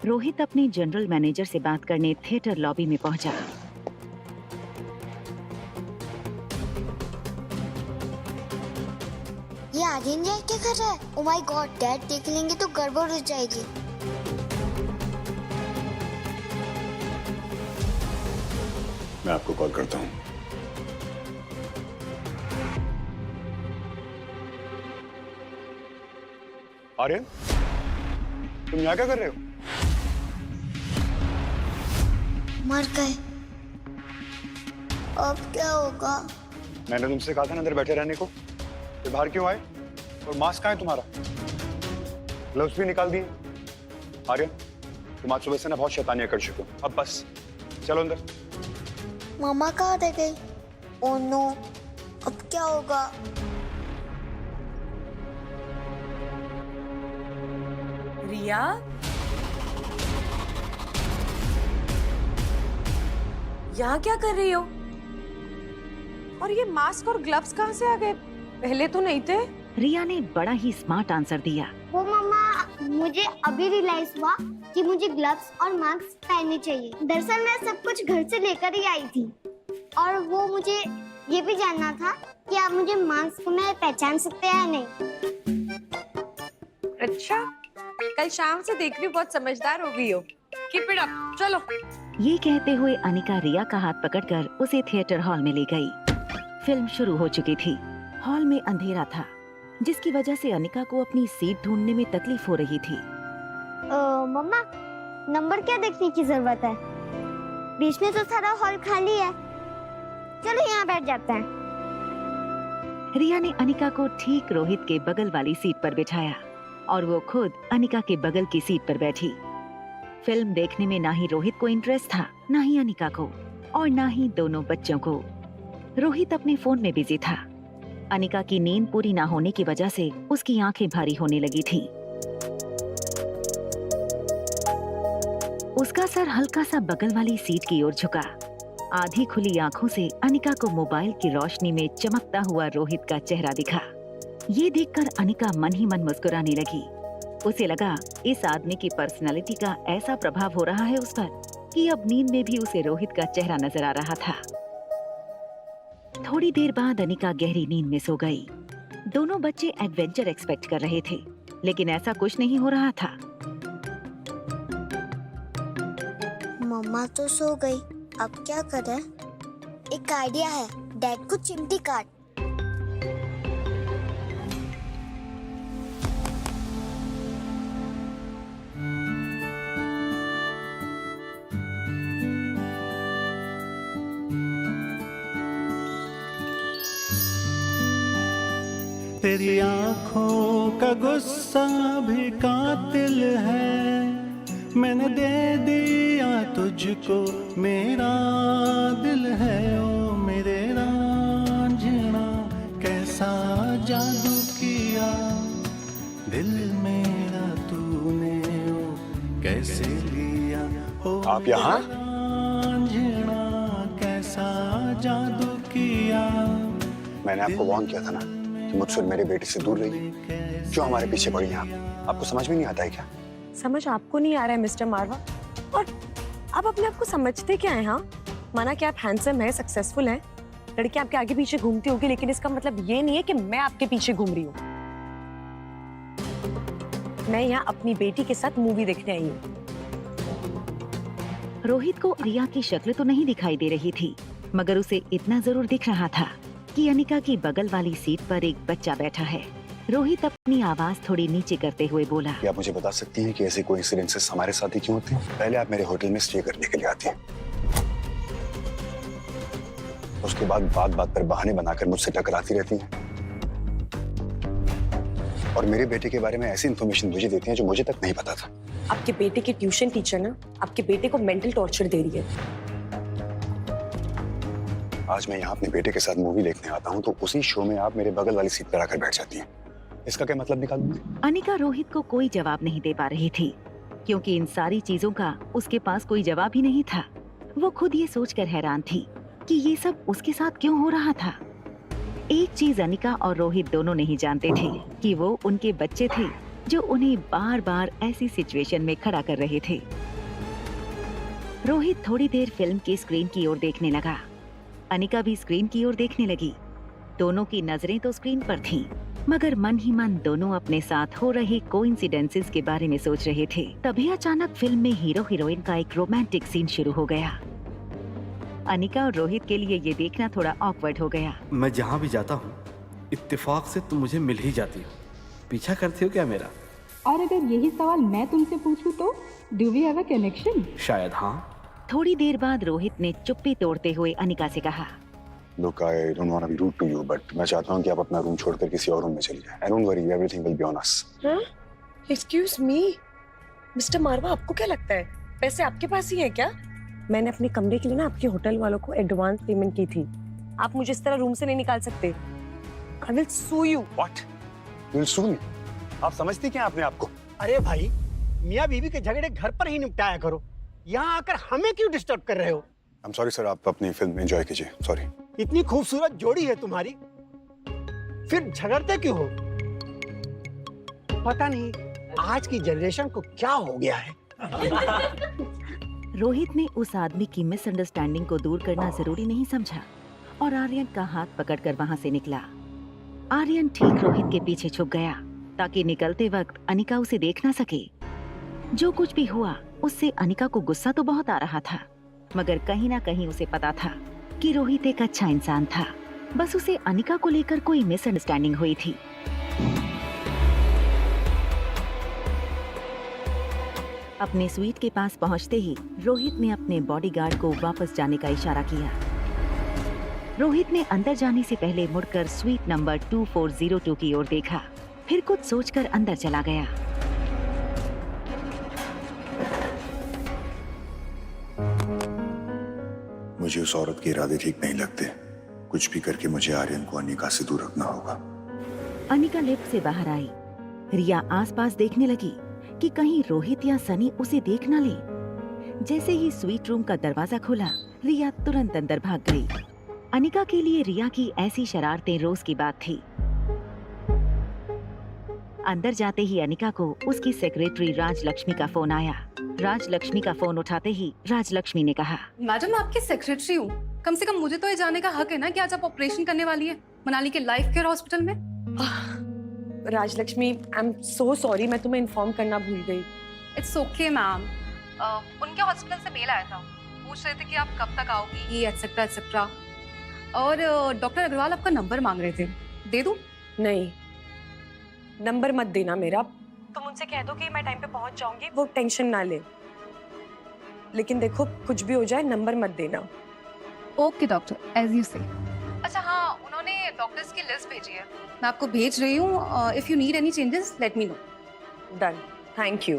रोहित अपने general manager से बात करने थिएटर लॉबी में पहुंचा। ये आर्यन क्या कर रहा है? ओह माय गॉड, डैड देख लेंगे तो गड़बड़ हो जाएगी। मैं आपको कॉल करता हूँ। आर्यन, तुम यहाँ क्या कर रहे हो? मर गए। अब क्या होगा? मैंने तुमसे कहा था ना अंदर बैठे रहने को। ये बाहर क्यों आए? और मास्क कहाँ है तुम्हारा? ग्लव्स भी निकाल दिए। आर्यन, तुम आज सुबह से ना बहुत शैतानियां कर चुके हो। अब बस चलो अंदर। मामा कहाँ रह गई? ओह नो, अब क्या होगा? रिया, यहाँ क्या कर रही हो? और ये मास्क और ग्लव्स कहाँ से आ गए? पहले तो नहीं थे। रिया ने बड़ा ही स्मार्ट आंसर दिया। वो मामा, मुझे अभी रियलाइज हुआ कि मुझे ग्लव्स और मास्क पहनने चाहिए। दरअसल मैं सब कुछ घर से लेकर ही आई थी और वो मुझे ये भी जानना था कि आप मुझे मास्क में पहचान सकते हैं या नहीं। अच्छा, कल शाम से देख रही हूँ बहुत समझदार हो गई हो। कीप इट अप, चलो। ये कहते हुए अनिका रिया का हाथ पकड़कर उसे थिएटर हॉल में ले गई। फिल्म शुरू हो चुकी थी। हॉल में अंधेरा था, जिसकी वजह से अनिका को अपनी सीट ढूंढने में तकलीफ हो रही थी। मम्मा, नंबर क्या देखने की जरूरत है? बीच में तो सारा हॉल खाली है। चलो यहाँ बैठ जाते हैं। रिया ने अनिका को ठीक रोहित के बगल वाली सीट पर बिठाया और वो खुद अनिका के बगल की सीट पर बैठी। फिल्म देखने में ना ही रोहित को इंटरेस्ट था, ना ही अनिका को, और ना ही दोनों बच्चों को। रोहित अपने फोन में बिजी था। अनिका की नींद पूरी ना होने की वजह से उसकी आंखें भारी होने लगी थीं। उसका सर हल्का सा बगल वाली सीट की ओर झुका। आधी खुली आंखों से अनिका को मोबाइल की रोशनी में चमकता हुआ रोहित का चेहरा दिखा। ये देखकर अनिका मन ही मन मुस्कुराने लगी। उसे लगा इस आदमी की पर्सनालिटी का ऐसा प्रभाव हो रहा है उस पर कि अब नींद में भी उसे रोहित का चेहरा नजर आ रहा था। थोड़ी देर बाद अनिका गहरी नींद में सो गई। दोनों बच्चे एडवेंचर एक्सपेक्ट कर रहे थे, लेकिन ऐसा कुछ नहीं हो रहा था। मम्मा तो सो गई, अब क्या करें? एक आइडिया है, डैड को चिमटी काट। तेरी आँखों का गुस्सा भी कातिल है, मैंने दे दिया तुझको मेरा दिल है। ओ मेरे रांझना, कैसा जादू किया दिल मेरा तूने, ओ कैसे लिया। ओ आप यहाँ? रांझना, कैसा जादू किया। मैंने आपको वार्न किया था ना कि मुझसे और मेरे बेटे से दूर रहिए। क्यों हमारे पीछे पड़ी हैं आप? आपको समझ में नहीं आता है क्या? समझ आपको नहीं आ रहा है मिस्टर मारवा? और आप अपने आप को समझते क्या है? हाँ, माना कि आप हैंडसम हैं, सक्सेसफुल हैं, लड़की आपके आगे पीछे घूमती होगी, लेकिन इसका मतलब ये नहीं है कि मैं आपके पीछे घूम रही हूँ। मैं यहाँ अपनी बेटी के साथ मूवी देखने आई हूँ। रोहित को रिया की शक्ल तो नहीं दिखाई दे रही थी, मगर उसे इतना जरूर दिख रहा था कि अनिका की बगल वाली सीट पर एक बच्चा बैठा है। रोहित अपनी आवाज थोड़ी नीचे करते हुए बोला, क्या आप मुझे बता सकती हैं कि ऐसे कोइंसिडेंसेस हमारे साथ ही क्यों होते हैं? पहले आप मेरे होटल में स्टे करने के लिए आती हैं, उसके बाद बात बात पर बहाने बनाकर मुझसे टकराती रहती हैं, और मेरे बेटे के बारे में ऐसी इन्फॉर्मेशन मुझे देती हैं जो मुझे तक नहीं पता था। आपके बेटे की ट्यूशन टीचर ना आपके बेटे को मेंटल टॉर्चर दे रही है। आज मैं यहाँ अपने बेटे के साथ मूवी देखने आता हूँ तो उसी शो में आप मेरे बगल वाली सीट पर आकर बैठ जाती हैं। इसका क्या मतलब निकालूंगी? अनिका रोहित को कोई जवाब नहीं दे पा रही थी, क्योंकि इन सारी चीजों का उसके पास कोई जवाब ही नहीं था। वो खुद ये सोचकर हैरान थी कि ये सब उसके साथ क्यों हो रहा था। एक चीज अनिका और रोहित दोनों नहीं जानते थे कि वो उनके बच्चे थे जो उन्हें बार बार ऐसी सिचुएशन में खड़ा कर रहे थे। रोहित थोड़ी देर फिल्म की स्क्रीन की ओर देखने लगा। अनिका भी स्क्रीन की ओर देखने लगी। दोनों की नजरें तो स्क्रीन पर थीं, मगर मन ही मन दोनों अपने साथ हो रहे कोइंसिडेंसेस के बारे में सोच रहे थे। तभी अचानक फिल्म में हीरो हीरोइन का एक रोमांटिक सीन शुरू हो गया। अनिका और रोहित के लिए ये देखना थोड़ा ऑकवर्ड हो गया। मैं जहाँ भी जाता हूँ इत्तेफाक से तुम मुझे मिल ही जाती हो। पीछा करती हो क्या मेरा? और अगर यही सवाल मैं तुमसे पूछूं तो do we have a connection? शायद हाँ। थोड़ी देर बाद रोहित ने चुप्पी तोड़ते हुए अनिका से कहा, Look, I don't want to be rude to you, but मैं चाहता हूँ कि आप अपना रूम छोड़कर किसी और रूम में चली जाएं। And don't worry, everything will be on us. Excuse me mister Marwa, आपको क्या लगता है पैसे आपके पास ही है क्या? मैंने अपने कमरे के लिए ना आपके होटल वालों को एडवांस पेमेंट की थी। आप मुझे इस तरह रूम से नहीं निकाल सकते। I will sue you. What? You will sue me? आप समझती क्या अपने आप को? अरे भाई, मियाँ बीवी के झगड़े घर पर ही निपटाया करो। यहाँ आकर हमें क्यों डिस्टर्ब कर रहे हो? I'm sorry sir, आप अपनी फिल्म एंजॉय कीजिए। Sorry. इतनी खूबसूरत जोड़ी है तुम्हारी, फिर झगड़ते क्यों हो? पता नहीं आज की जनरेशन को क्या हो गया है। रोहित ने उस आदमी की मिसअंडरस्टैंडिंग को दूर करना जरूरी नहीं समझा और आर्यन का हाथ पकड़कर वहां से निकला। आर्यन ठीक रोहित के पीछे छुप गया ताकि निकलते वक्त अनिका उसे देख ना सके। जो कुछ भी हुआ उससे अनिका को गुस्सा तो बहुत आ रहा था, मगर कहीं ना कहीं उसे पता था कि रोहित एक अच्छा इंसान था। बस उसे अनिका को लेकर कोई मिसअंडरस्टैंडिंग हुई थी। अपने स्वीट के पास पहुंचते ही रोहित ने अपने बॉडीगार्ड को वापस जाने का इशारा किया। रोहित ने अंदर जाने से पहले मुड़कर स्वीट नंबर 2402 की ओर देखा, फिर कुछ सोचकर अंदर चला गया। मुझे उस औरत के इरादे ठीक नहीं लगते। कुछ भी करके मुझे आर्यन को अनिका से दूर रखना होगा। अनिका लिफ्ट से बाहर आई। रिया आसपास देखने लगी कि कहीं रोहित या सनी उसे देख न ले। जैसे ही स्वीट रूम का दरवाजा खुला, रिया तुरंत अंदर भाग गई। अनिका के लिए रिया की ऐसी शरारतें रोज की बात थी। अंदर जाते ही अनिका को उसकी सेक्रेटरी राजलक्ष्मी का फोन आया। राजलक्ष्मी का फोन उठाते ही राजलक्ष्मी ने कहा, मैडम मैं आपकी सेक्रेटरी हूँ, कम से कम मुझे तो ये जानने का हक है ना कि आज आप ऑपरेशन करने वाली है मनाली के लाइफ केयर हॉस्पिटल में। Rajalakshmi, I am so sorry, मैं तुम्हें इन्फॉर्म करना भूल गई। It's okay ma'am. उनके हॉस्पिटल से मेल आया था, पूछ रहे थे कि आप कब तक आओगी एटसेट्रा एटसेट्रा। और डॉक्टर अग्रवाल आपका नंबर मांग रहे थे, दे दूं? नहीं, नंबर मत देना मेरा। तुम उनसे कह दो कि मैं टाइम पे पहुंच जाऊंगी, वो टेंशन ना ले। लेकिन देखो, कुछ भी हो जाए नंबर मत देना। ओके डॉक्टर, एज यू से। अच्छा हाँ, उन्होंने डॉक्टर्स की लिस्ट भेजी है, मैं आपको भेज रही हूँ। If you need any changes let me know. Done, thank you.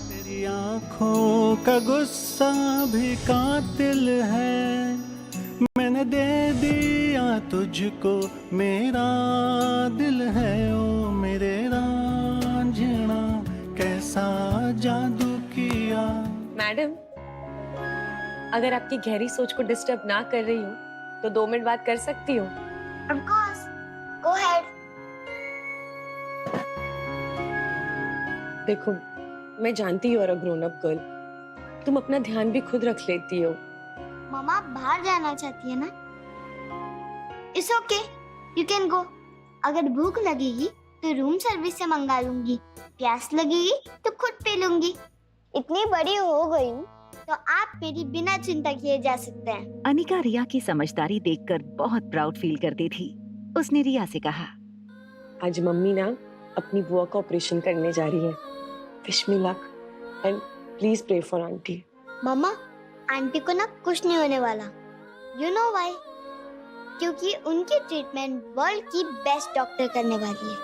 तेरी आंखों का गुस्सा भी कातिल है, मैंने दे दिया तुझको मेरा दिल है। ओ मेरे रांझना कैसा जादू किया। मैडम, अगर आपकी गहरी सोच को डिस्टर्ब ना कर रही हूँ तो 2 मिनट बात कर सकती हूँ? Of course. Go ahead. देखो, मैं जानती हूँ, और ग्रोन अप गर्ल, तुम अपना ध्यान भी खुद रख लेती हो। मम्मा बाहर जाना चाहती है ना? It's okay. You can go. अगर भूख लगेगी तो रूम सर्विस से मंगा लूंगी, प्यास लगेगी तो खुद पी लूंगी। इतनी बड़ी हो गई हूँ तो आप मेरी बिना चिंता किए जा सकते हैं। अनिका रिया की समझदारी देखकर बहुत प्राउड फील करती थी। उसने रिया से कहा, आज मम्मी ना अपनी बुआ का ऑपरेशन करने जा रही है। Wish me luck and please pray for aunty. Mama, aunty को ना कुछ नहीं होने वाला। You know why? क्योंकि उनकी ट्रीटमेंट वर्ल्ड की बेस्ट डॉक्टर करने वाली है,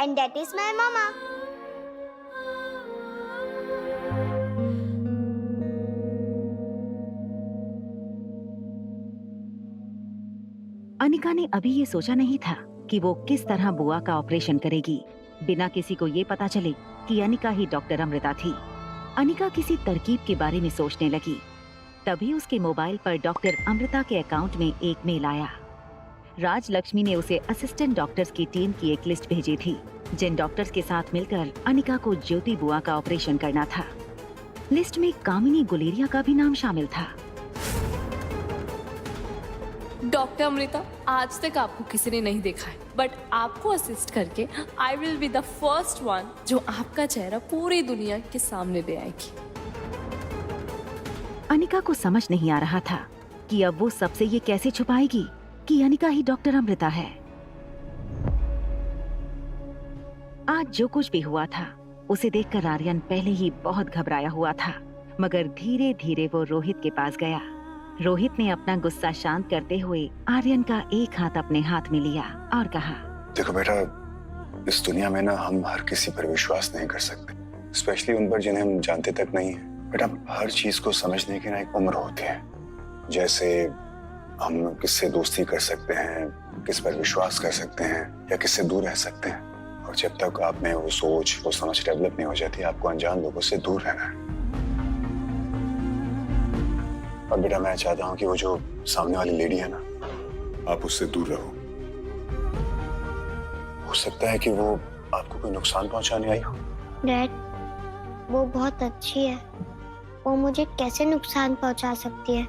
एंड दैट इज माय मामा। अनिका ने अभी ये सोचा नहीं था कि वो किस तरह बुआ का ऑपरेशन करेगी बिना किसी को ये पता चले कि अनिका ही डॉक्टर अमृता थी। अनिका किसी तरकीब के बारे में सोचने लगी। तभी उसके मोबाइल पर डॉक्टर अमृता के अकाउंट में एक मेल आया। राजलक्ष्मी ने उसे असिस्टेंट डॉक्टर्स की टीम की एक लिस्ट भेजी थी, जिन डॉक्टर्स के साथ मिलकर अनिका को ज्योति बुआ का ऑपरेशन करना था। लिस्ट में कामिनी गुलेरिया का भी नाम शामिल था। डॉक्टर अमृता, आज तक आपको किसी ने नहीं देखा है, बट आपको असिस्ट करके I will be the first one जो आपका चेहरा पूरी दुनिया के सामने ले आएगी। अनिका को समझ नहीं आ रहा था कि अब वो सबसे ये कैसे छुपाएगी कि अनिका ही डॉक्टर अमृता है। आज जो कुछ भी हुआ था उसे देखकर आर्यन पहले ही बहुत घबराया हुआ था, मगर धीरे धीरे वो रोहित के पास गया। रोहित ने अपना गुस्सा शांत करते हुए आर्यन का एक हाथ अपने हाथ में लिया और कहा, देखो बेटा, इस दुनिया में ना हम हर किसी पर विश्वास नहीं कर सकते, स्पेशली उन पर जिन्हें हम जानते तक नहीं है। बेटा, हर चीज को समझने की ना एक उम्र होती है। जैसे हम किससे दोस्ती कर सकते हैं, किस पर विश्वास कर सकते हैं या किससे दूर रह सकते हैं, और जब तक आप में वो सोच, वो समझ डेवलप नहीं हो जाती, आपको अनजान लोगों से दूर रहना है। और बेटा, मैं चाहता हूँ कि वो जो सामने वाली लेडी है ना, आप उससे दूर रहो। हो सकता है कि वो आपको कोई नुकसान पहुंचाने आई हो। डैड, वो बहुत अच्छी है, वो मुझे कैसे नुकसान पहुंचा सकती है?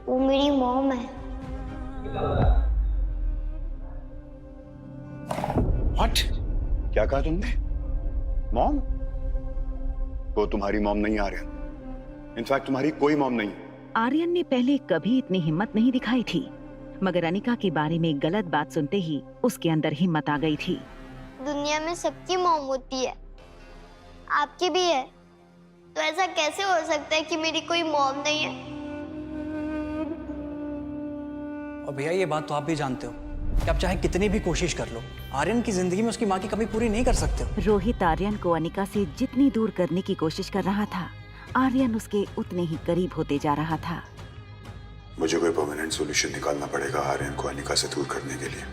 वो मेरी मॉम है। What? क्या कहा तुमने? मॉम? वो तुम्हारी मॉम नहीं आर्यन। इनफैक्ट तुम्हारी कोई मॉम नहीं। आर्यन ने पहले कभी इतनी हिम्मत नहीं दिखाई थी, मगर अनिका के बारे में गलत बात सुनते ही उसके अंदर हिम्मत आ गई थी। दुनिया में सबकी मॉम होती है, आपकी भी है, तो ऐसा कैसे हो सकता है कि मेरी कोई मॉम नहीं है? और भैया, ये बात तो आप भी जानते हो कि आप चाहे कितनी भी कोशिश कर लो, आर्यन की जिंदगी में उसकी माँ की कमी पूरी नहीं कर सकते हो। रोहित आर्यन को अनिका से जितनी दूर करने की कोशिश कर रहा था, आर्यन उसके उतने ही करीब होते जा रहा था। मुझे कोई परमानेंट सॉल्यूशन निकालना पड़ेगा आर्यन को अनिका से दूर करने के लिए।